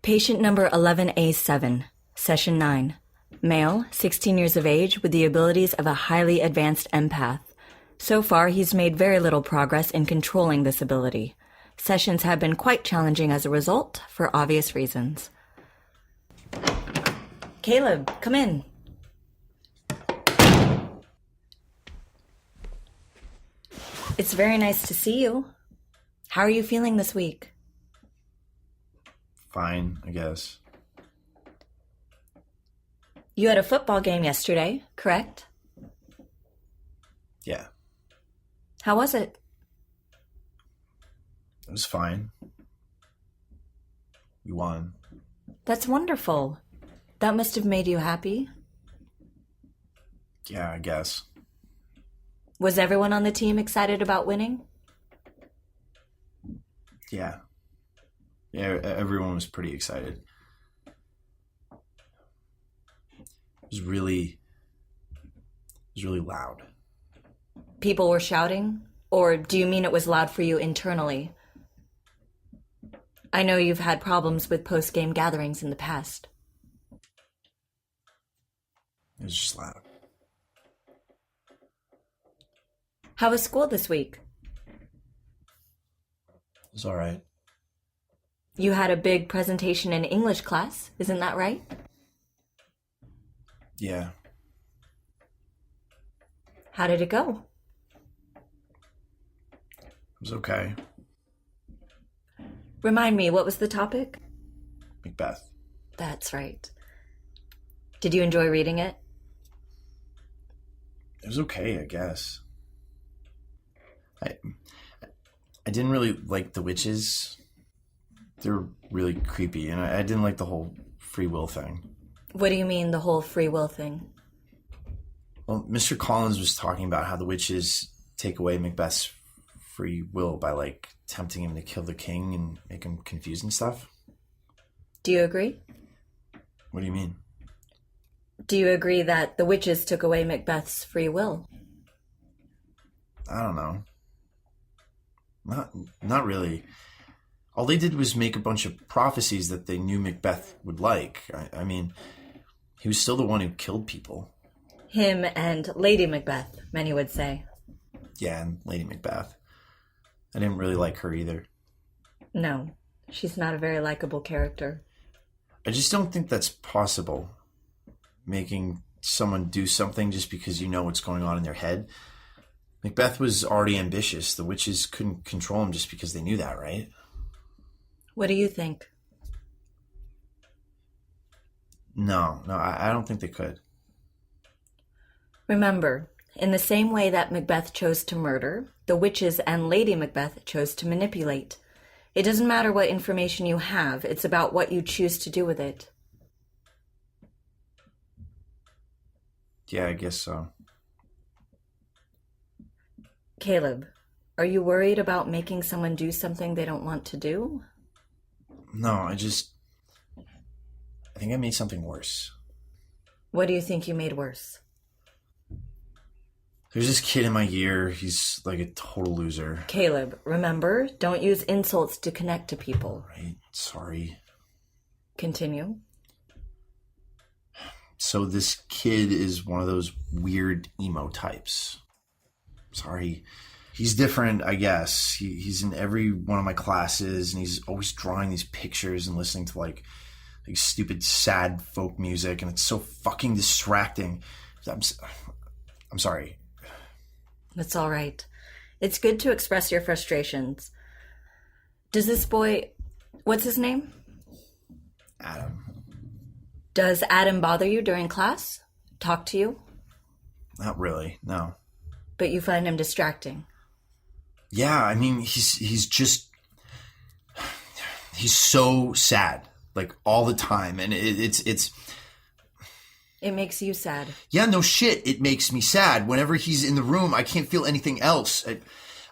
Patient number 11A-7, Session 9. Male, 16 years of age, with the abilities of a highly advanced empath. So far, he's made very little progress in controlling this ability. Sessions have been quite challenging as a result, for obvious reasons. Caleb, come in. It's very nice to see you. How are you feeling this week? Fine, I guess. You had a football game yesterday, correct? Yeah, How was it? it was fine. We won. That's wonderful. That must have made you happy. Yeah, I guess. Was everyone on the team excited about winning? Yeah. Yeah, everyone was pretty excited. It was really loud. People were shouting? Or do you mean it was loud for you internally? I know you've had problems with post-game gatherings in the past. It was just loud. How was school this week? It was all right. You had a big presentation in English class, isn't that right? Yeah, How did it go? it was okay. Remind me, what was the topic? Macbeth. That's right. Did you enjoy reading it? It was okay, I guess. I didn't really like the witches. They're really creepy, and I didn't like the whole free will thing. What do you mean, the whole free will thing? Well, Mr. Collins was talking about how the witches take away Macbeth's free will by, like, tempting him to kill the king and make him confused and stuff. Do you agree? What do you mean? Do you agree that the witches took away Macbeth's free will? I don't know. Not really. All they did was make a bunch of prophecies that they knew Macbeth would like. I mean, he was still the one who killed people. Him and Lady Macbeth, many would say. Yeah, and Lady Macbeth. I didn't really like her either. No, she's not a very likable character. I just don't think that's possible. Making someone do something just because you know what's going on in their head. Macbeth was already ambitious. The witches couldn't control him just because they knew that, right? What do you think? No, I don't think they could. Remember, in the same way that Macbeth chose to murder, the witches and Lady Macbeth chose to manipulate. It doesn't matter what information you have, it's about what you choose to do with it. Yeah, I guess so. Caleb, are you worried about making someone do something they don't want to do? No, I think I made something worse. What do you think you made worse? There's this kid in my year. He's like a total loser. Caleb, remember, don't use insults to connect to people. Right, sorry. Continue. So this kid is one of those weird emo types. Sorry. He's different, I guess. He's in every one of my classes, and he's always drawing these pictures and listening to like stupid, sad folk music, and it's so fucking distracting. I'm sorry. That's all right. It's good to express your frustrations. Does this boy... What's his name? Adam. Does Adam bother you during class? Talk to you? Not really, no. But you find him distracting? Yeah, I mean, he's so sad, like all the time, and it's It makes you sad. yeah, no shit, it makes me sad. Whenever he's in the room, I can't feel anything else.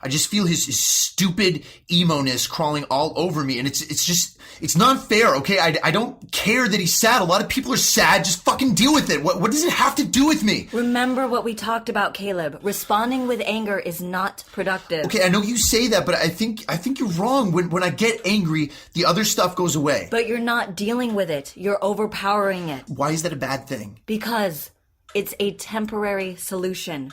I just feel his stupid emo-ness crawling all over me, and it's not fair, okay? I don't care that he's sad. A lot of people are sad. Just fucking deal with it. What does it have to do with me? Remember what we talked about, Caleb. Responding with anger is not productive. Okay, I know you say that, but I think you're wrong. When I get angry, the other stuff goes away. But you're not dealing with it. You're overpowering it. Why is that a bad thing? Because it's a temporary solution.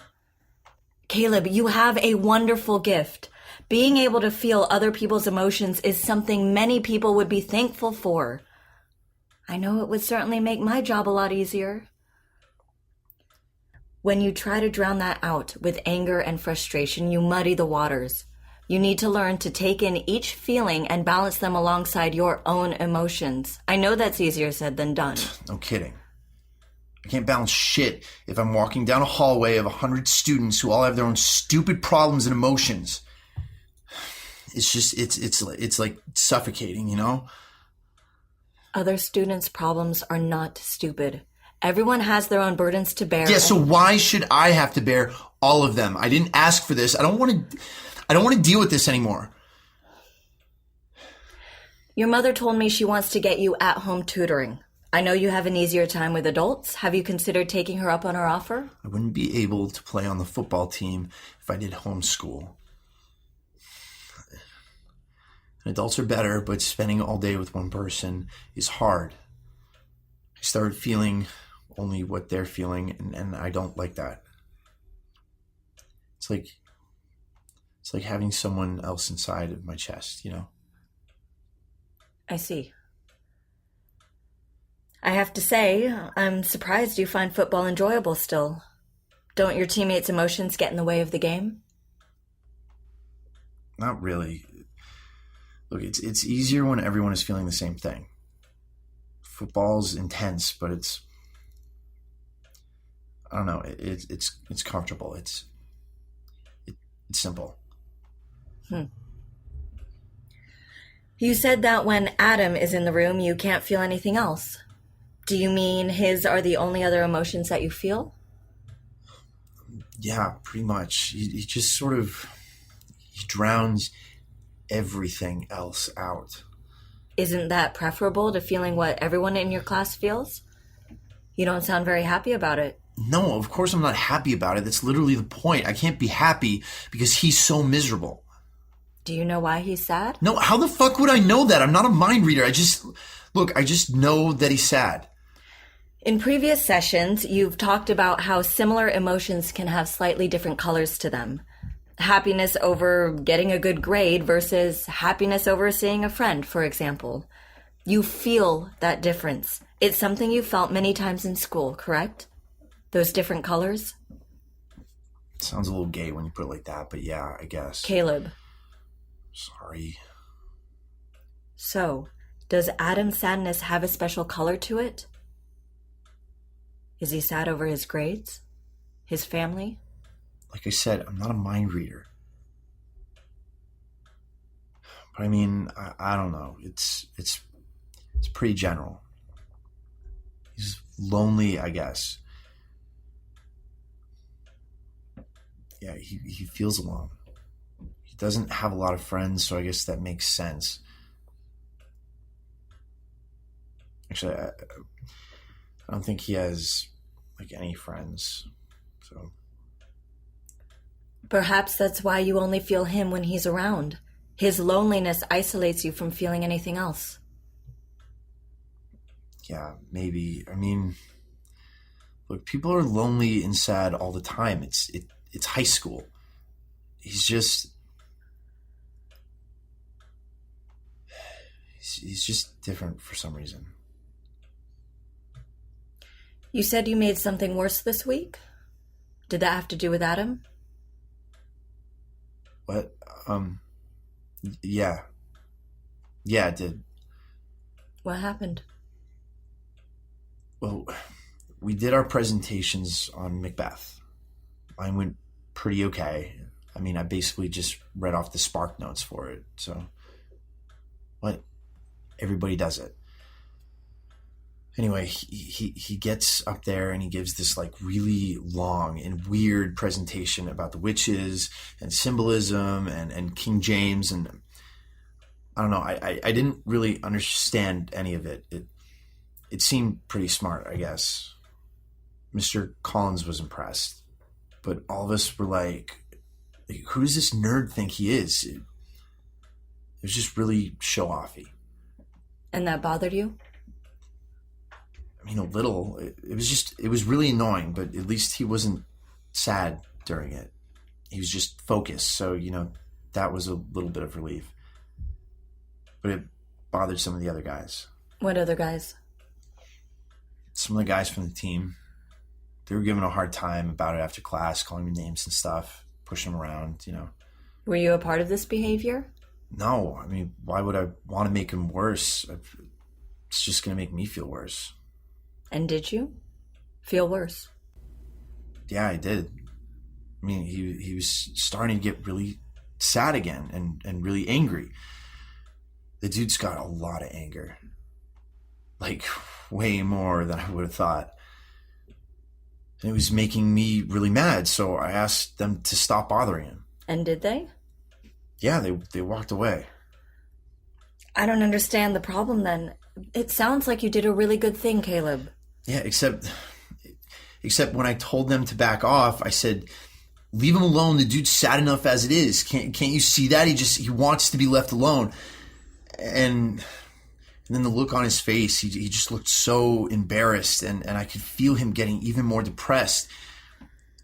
Caleb, you have a wonderful gift. Being able to feel other people's emotions is something many people would be thankful for. I know it would certainly make my job a lot easier. When you try to drown that out with anger and frustration, you muddy the waters. You need to learn to take in each feeling and balance them alongside your own emotions. I know that's easier said than done. No kidding. I can't balance shit if I'm walking down a hallway of 100 students who all have their own stupid problems and emotions. It's just, it's like suffocating, you know? Other students' problems are not stupid. Everyone has their own burdens to bear. Yeah, so why should I have to bear all of them? I didn't ask for this. I don't want to deal with this anymore. Your mother told me she wants to get you at-home tutoring. I know you have an easier time with adults. Have you considered taking her up on her offer? I wouldn't be able to play on the football team if I did homeschool. Adults are better, but spending all day with one person is hard. I started feeling only what they're feeling, and I don't like that. It's like having someone else inside of my chest, you know? I see. I have to say, I'm surprised you find football enjoyable still. Don't your teammates' emotions get in the way of the game? Not really. Look, it's easier when everyone is feeling the same thing. Football's intense, but it's I don't know. It's comfortable. It's simple. You said that when Adam is in the room, you can't feel anything else. Do you mean his are the only other emotions that you feel? Yeah, pretty much. He just sort of he drowns everything else out. Isn't that preferable to feeling what everyone in your class feels? You don't sound very happy about it. No, of course I'm not happy about it. That's literally the point. I can't be happy because he's so miserable. Do you know why he's sad? No, how the fuck would I know that? I'm not a mind reader. I just know that he's sad. In previous sessions, you've talked about how similar emotions can have slightly different colors to them. Happiness over getting a good grade versus happiness over seeing a friend, for example. You feel that difference. It's something you felt many times in school, correct? Those different colors? Sounds a little gay when you put it like that, but yeah, I guess. Caleb. Sorry. So, does Adam's sadness have a special color to it? Is he sad over his grades? His family? Like I said, I'm not a mind reader. But I mean, I don't know. It's pretty general. He's lonely, I guess. Yeah, he feels alone. He doesn't have a lot of friends, so I guess that makes sense. Actually, I don't think he has like any friends. So perhaps that's why you only feel him when he's around. His loneliness isolates you from feeling anything else. Yeah, maybe. I mean, look, people are lonely and sad all the time. It's high school. He's just different for some reason. You said you made something worse this week? Did that have to do with Adam? What? Yeah. Yeah, it did. What happened? Well, we did our presentations on Macbeth. Mine went pretty okay. I mean, I basically just read off the Spark Notes for it. So, what? Everybody does it. Anyway, he gets up there and he gives this like really long and weird presentation about the witches and symbolism and King James, and I don't know, I didn't really understand any of it. It seemed pretty smart, I guess. Mr. Collins was impressed, but all of us were like, who does this nerd think he is? It was just really show-offy. And that bothered you? I mean, a little. It was really annoying, but at least he wasn't sad during it. He was just focused. So, that was a little bit of relief. But it bothered some of the other guys. What other guys? Some of the guys from the team. They were giving a hard time about it after class, calling me names and stuff, pushing him around, Were you a part of this behavior? No. I mean, why would I want to make him worse? It's just going to make me feel worse. And did you feel worse? Yeah, I did. I mean, he was starting to get really sad again and really angry. The dude's got a lot of anger. Like, way more than I would have thought. And it was making me really mad, so I asked them to stop bothering him. And did they? Yeah, they walked away. I don't understand the problem then. It sounds like you did a really good thing, Caleb. Yeah, except when I told them to back off, I said, leave him alone. The dude's sad enough as it is. Can't you see that? He wants to be left alone. And then the look on his face, he just looked so embarrassed, and I could feel him getting even more depressed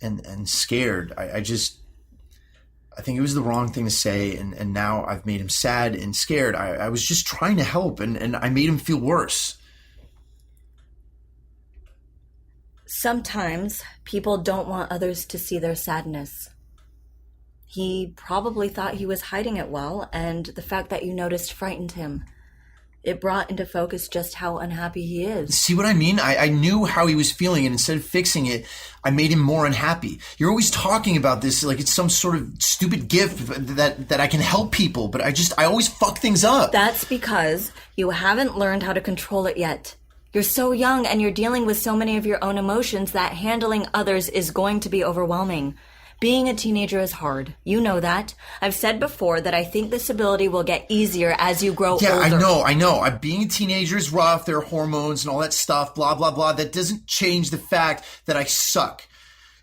and scared. I think it was the wrong thing to say, and now I've made him sad and scared. I was just trying to help, and I made him feel worse. Sometimes people don't want others to see their sadness. He probably thought he was hiding it well, and the fact that you noticed frightened him. It brought into focus just how unhappy he is. See what I mean? I knew how he was feeling, and instead of fixing it, I made him more unhappy. You're always talking about this like it's some sort of stupid gift that I can help people, but I always fuck things up. That's because you haven't learned how to control it yet. You're so young and you're dealing with so many of your own emotions that handling others is going to be overwhelming. Being a teenager is hard. You know that. I've said before that I think this ability will get easier as you grow older. Yeah, I know. Being a teenager is rough. There are hormones and all that stuff, blah, blah, blah. That doesn't change the fact that I suck.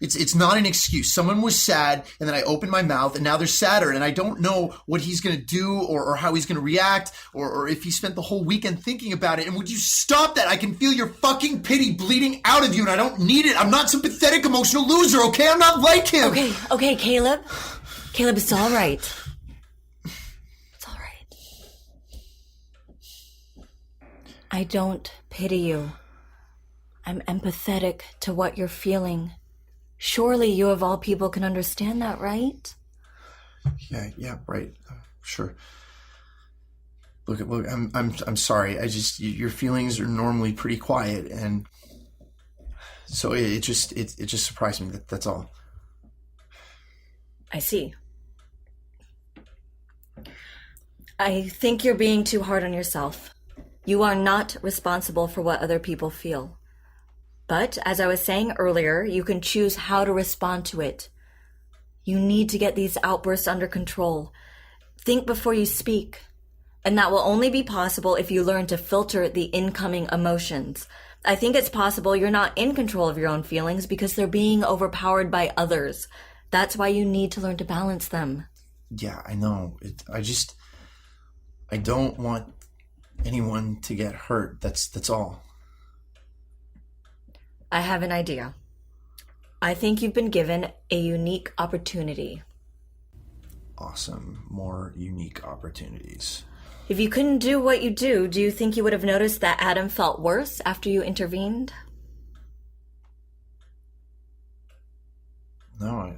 It's not an excuse. Someone was sad, and then I opened my mouth, and now they're sadder, and I don't know what he's going to do or how he's going to react or if he spent the whole weekend thinking about it. And would you stop that? I can feel your fucking pity bleeding out of you, and I don't need it. I'm not some pathetic emotional loser, okay? I'm not like him. Okay, Caleb. Caleb, it's all right. It's all right. I don't pity you. I'm empathetic to what you're feeling. Surely you of all people can understand that, right? Yeah, right. Sure. Look, I'm sorry. Your feelings are normally pretty quiet, and so it just surprised me. That's all. I see. I think you're being too hard on yourself. You are not responsible for what other people feel. But, as I was saying earlier, you can choose how to respond to it. You need to get these outbursts under control. Think before you speak. And that will only be possible if you learn to filter the incoming emotions. I think it's possible you're not in control of your own feelings because they're being overpowered by others. That's why you need to learn to balance them. Yeah, I know. I don't want anyone to get hurt. That's all. I have an idea. I think you've been given a unique opportunity. Awesome. More unique opportunities. If you couldn't do what you do you think you would have noticed that Adam felt worse after you intervened? No,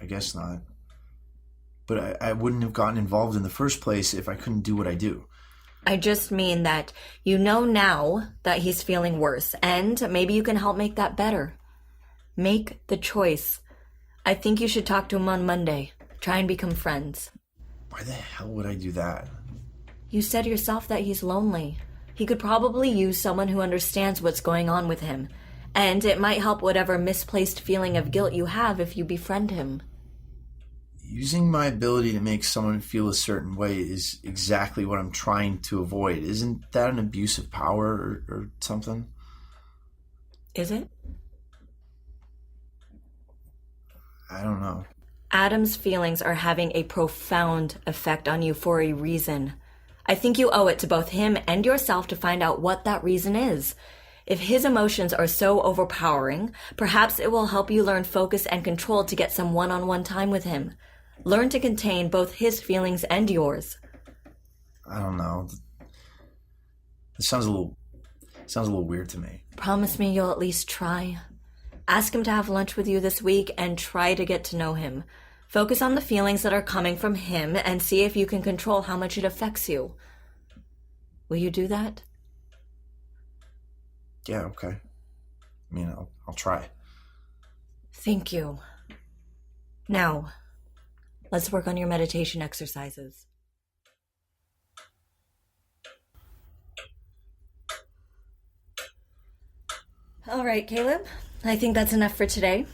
I guess not. But I wouldn't have gotten involved in the first place if I couldn't do what I do. I just mean that you know now that he's feeling worse, and maybe you can help make that better. Make the choice. I think you should talk to him on Monday. Try and become friends. Why the hell would I do that? You said yourself that he's lonely. He could probably use someone who understands what's going on with him, and it might help whatever misplaced feeling of guilt you have if you befriend him. Using my ability to make someone feel a certain way is exactly what I'm trying to avoid. Isn't that an abuse of power or something? Is it? I don't know. Adam's feelings are having a profound effect on you for a reason. I think you owe it to both him and yourself to find out what that reason is. If his emotions are so overpowering, perhaps it will help you learn focus and control to get some one-on-one time with him. Learn to contain both his feelings and yours. I don't know. It sounds a little weird to me. Promise me you'll at least try. Ask him to have lunch with you this week and try to get to know him. Focus on the feelings that are coming from him and see if you can control how much it affects you. Will you do that? Yeah, okay. I mean, I'll try. Thank you. Now, let's work on your meditation exercises. All right, Caleb. I think that's enough for today.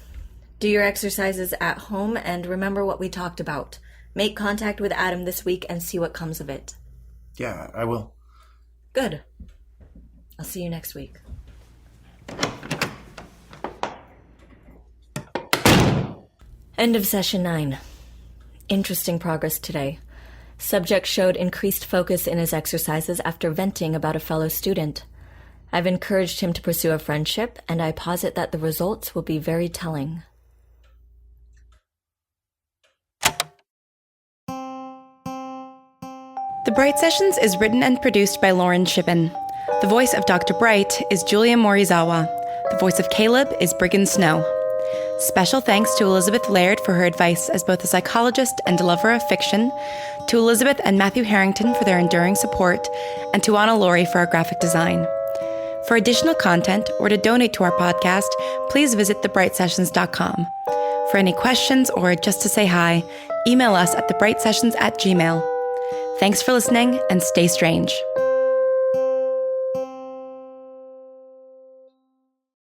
Do your exercises at home and remember what we talked about. Make contact with Adam this week and see what comes of it. Yeah, I will. Good. I'll see you next week. End of session 9. Interesting progress today. Subject showed increased focus in his exercises after venting about a fellow student. I've encouraged him to pursue a friendship, and I posit that the results will be very telling. The Bright Sessions is written and produced by Lauren Shippen. The voice of Dr. Bright is Julia Morizawa. The voice of Caleb is Brigham Snow. Special thanks to Elizabeth Laird for her advice as both a psychologist and a lover of fiction, to Elizabeth and Matthew Harrington for their enduring support, and to Anna Laurie for our graphic design. For additional content or to donate to our podcast, please visit thebrightsessions.com. For any questions or just to say hi, email us at thebrightsessions@gmail.com. Thanks for listening and stay strange.